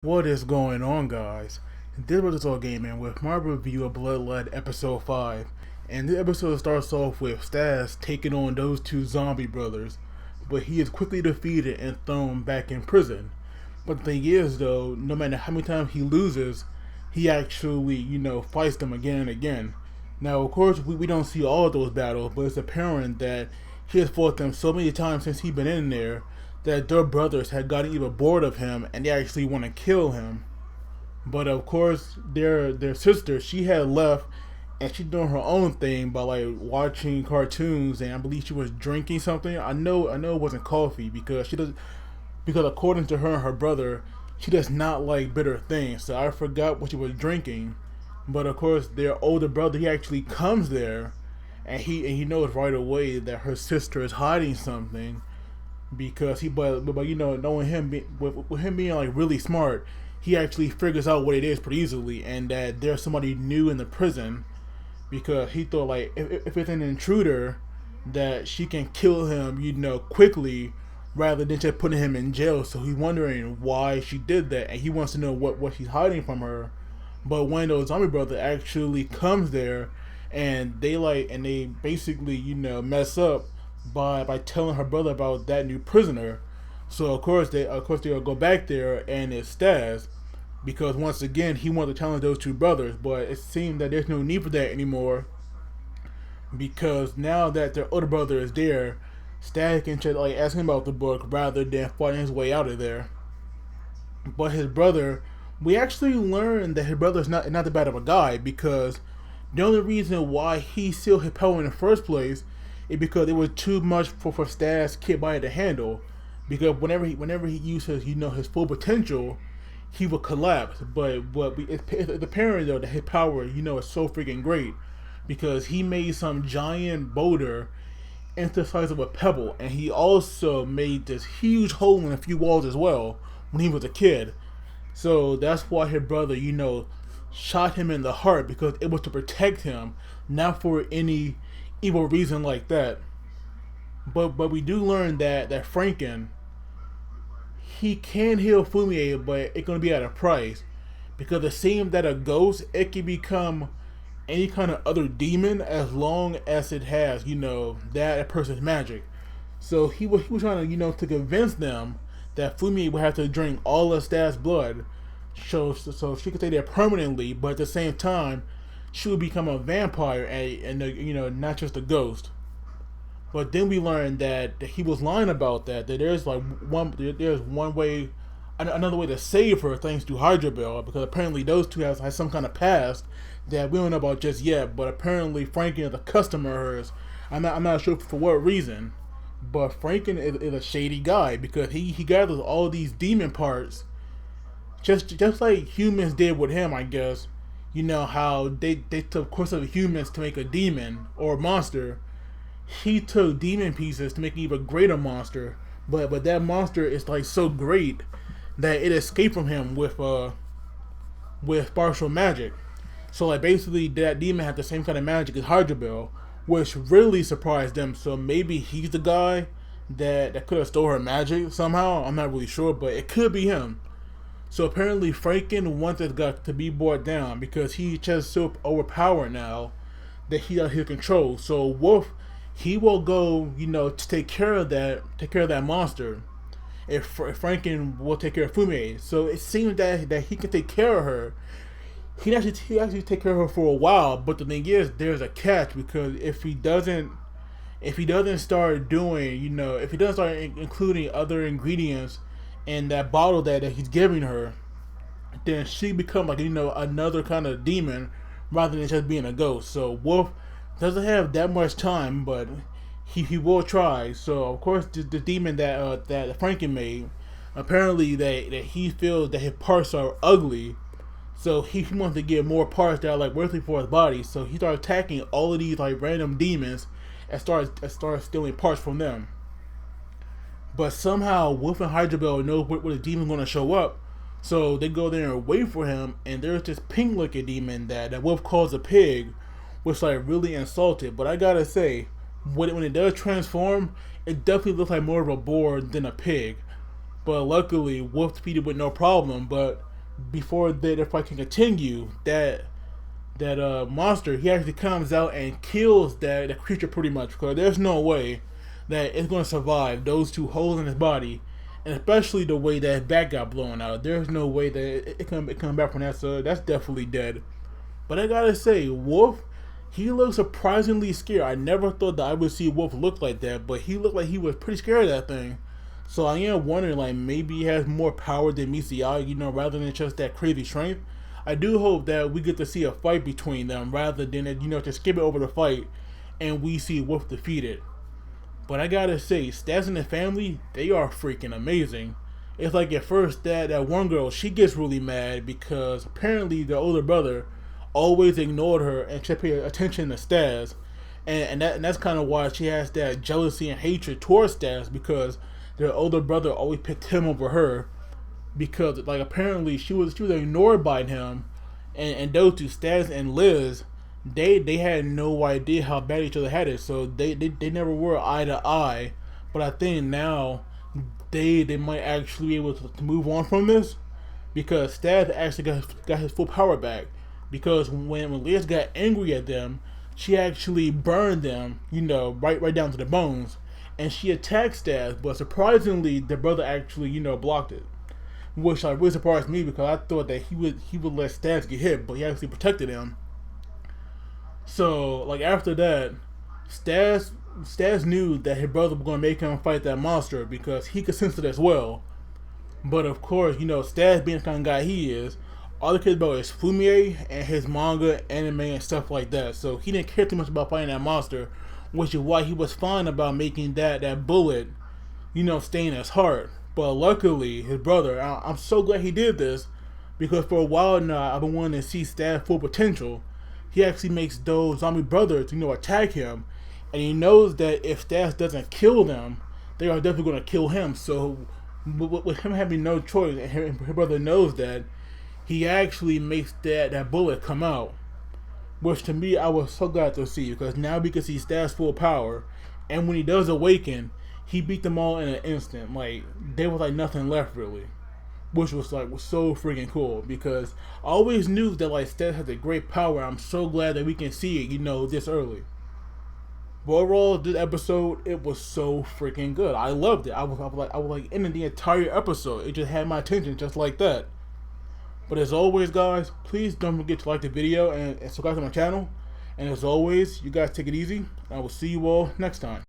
What is going on, guys? This was all gaming with my review of Bloodlet Episode 5. And this episode starts off with Staz taking on those two zombie brothers, but he is quickly defeated and thrown back in prison. But the thing is, though, no matter how many times he loses, he actually, fights them again and again. Now, of course, we don't see all of those battles, but it's apparent that he has fought them so many times since he's been in there that their brothers had gotten even bored of him and they actually want to kill him. But of course, their sister, she had left and she's doing her own thing by like watching cartoons, and I believe she was drinking something. I know it wasn't coffee because she does, because according to her and her brother, she does not like bitter things. So I forgot what she was drinking. But of course, their older brother, he actually comes there, and he knows right away that her sister is hiding something, because but knowing him with him being like really smart, he actually figures out what it is pretty easily, and that there's somebody new in the prison, because he thought like if it's an intruder, that she can kill him quickly rather than just putting him in jail. So he's wondering why she did that, and he wants to know what she's hiding from her. But when those zombie brothers actually comes there, and they basically mess up by telling her brother about that new prisoner. So they'll go back there, and it's Staz, because once again he wants to challenge those two brothers, but it seems that there's no need for that anymore, because now that their older brother is there, Staz can just like ask him about the book rather than fighting his way out of there. But his brother, we actually learn that his brother is not that bad of a guy, because the only reason why he still hit power in the first place is because it was too much for Staz's kid body to handle. Because whenever he uses his full potential, he would collapse. It's apparent though that his power is so freaking great, because he made some giant boulder into the size of a pebble, and he also made this huge hole in a few walls as well when he was a kid. So that's why his brother, shot him in the heart, because it was to protect him, not for any evil reason like that. But we do learn that Franken, he can heal Fumie, but it's gonna be at a price, because it seems that a ghost, it can become any kind of other demon as long as it has that person's magic. So he was trying to convince them that Fumi would have to drink all of Staz's blood, so she could stay there permanently, but at the same time, she would become a vampire, and not just a ghost. But then we learned that he was lying about that. That there's one way, another way to save her thanks to Hydra Bell, because apparently those two have some kind of past that we don't know about just yet. But apparently Franken is a customer of hers. I'm not sure for what reason. But Franken is a shady guy, because he gathers all these demon parts, just like humans did with him, I guess. You know how they took course of humans to make a demon or a monster. He took demon pieces to make an even greater monster. But that monster is like so great that it escaped from him with partial magic. So like basically that demon had the same kind of magic as Hydra Bell, which really surprised them. So maybe he's the guy that could have stole her magic somehow. I'm not really sure, but it could be him. So apparently Franken wants this guy to be brought down, because he's just so overpowered now that he out his control. So Wolf, he will go, to take care of that monster. If Franken will take care of Fume. So it seems that he can take care of her. He actually take care of her for a while, but the thing is, there's a catch, because if he doesn't start doing, if he doesn't start including other ingredients in that bottle that he's giving her, then she become like another kind of demon rather than just being a ghost. So Wolf doesn't have that much time, but he will try. So of course the demon that Franken made, apparently that he feels that his parts are ugly, so he wants to get more parts that are like worthy for his body. So he starts attacking all of these like random demons and starts stealing parts from them. But somehow Wolf and Hydra Bell know where the demon's gonna show up. So they go there and wait for him, and there's this pink looking demon that Wolf calls a pig, which like really insulted. But I gotta say, when it does transform, it definitely looks like more of a boar than a pig. But luckily, Wolf defeated with no problem. But before the fight can continue, that monster, he actually comes out and kills that creature pretty much, because there's no way that it's going to survive those two holes in his body, and especially the way that his back got blown out. There's no way that it come back from that, so that's definitely dead. But I gotta say, Wolf, he looks surprisingly scared. I never thought that I would see Wolf look like that, but he looked like he was pretty scared of that thing. So I am wondering, like, maybe he has more power than meets the eye, rather than just that crazy strength. I do hope that we get to see a fight between them rather than, just skip it over the fight and we see Wolf defeated. But I gotta say, Staz and the family, they are freaking amazing. It's like at first that one girl, she gets really mad because apparently the older brother always ignored her and she paid attention to Staz. And that's kind of why she has that jealousy and hatred towards Staz, because their older brother always picked him over her, because like apparently she was ignored by him, and those two, Staz and Liz, they had no idea how bad each other had it, so they never were eye to eye. But I think now they might actually be able to move on from this, because Staz actually got his full power back, because when Liz got angry at them, she actually burned them, right down to the bones, and she attacked Staz, but surprisingly the brother actually blocked it, which like really surprised me, because I thought that he would let Staz get hit, but he actually protected him. So like after that, Staz knew that his brother was going to make him fight that monster, because he could sense it as well. But of course, Staz being the kind of guy he is, all he cares about is Fumier and his manga, anime, and stuff like that. So he didn't care too much about fighting that monster, which is why he was fine about making that bullet, stay in his heart. But luckily, his brother, I'm so glad he did this, because for a while now, I've been wanting to see Staz full potential. He actually makes those zombie brothers, attack him, and he knows that if Staz doesn't kill them, they are definitely going to kill him. So with him having no choice, and his brother knows that, he actually makes that bullet come out, which to me I was so glad to see, because now we can see Staz full power, and when he does awaken, he beat them all in an instant. Like there was like nothing left really, which was so freaking cool, because I always knew that like Staz has a great power. I'm so glad that we can see it, this early. But overall, this episode, it was so freaking good. I loved it. I was in the entire episode. It just had my attention just like that. But as always, guys, please don't forget to like the video and subscribe to my channel. And as always, you guys take it easy. I will see you all next time.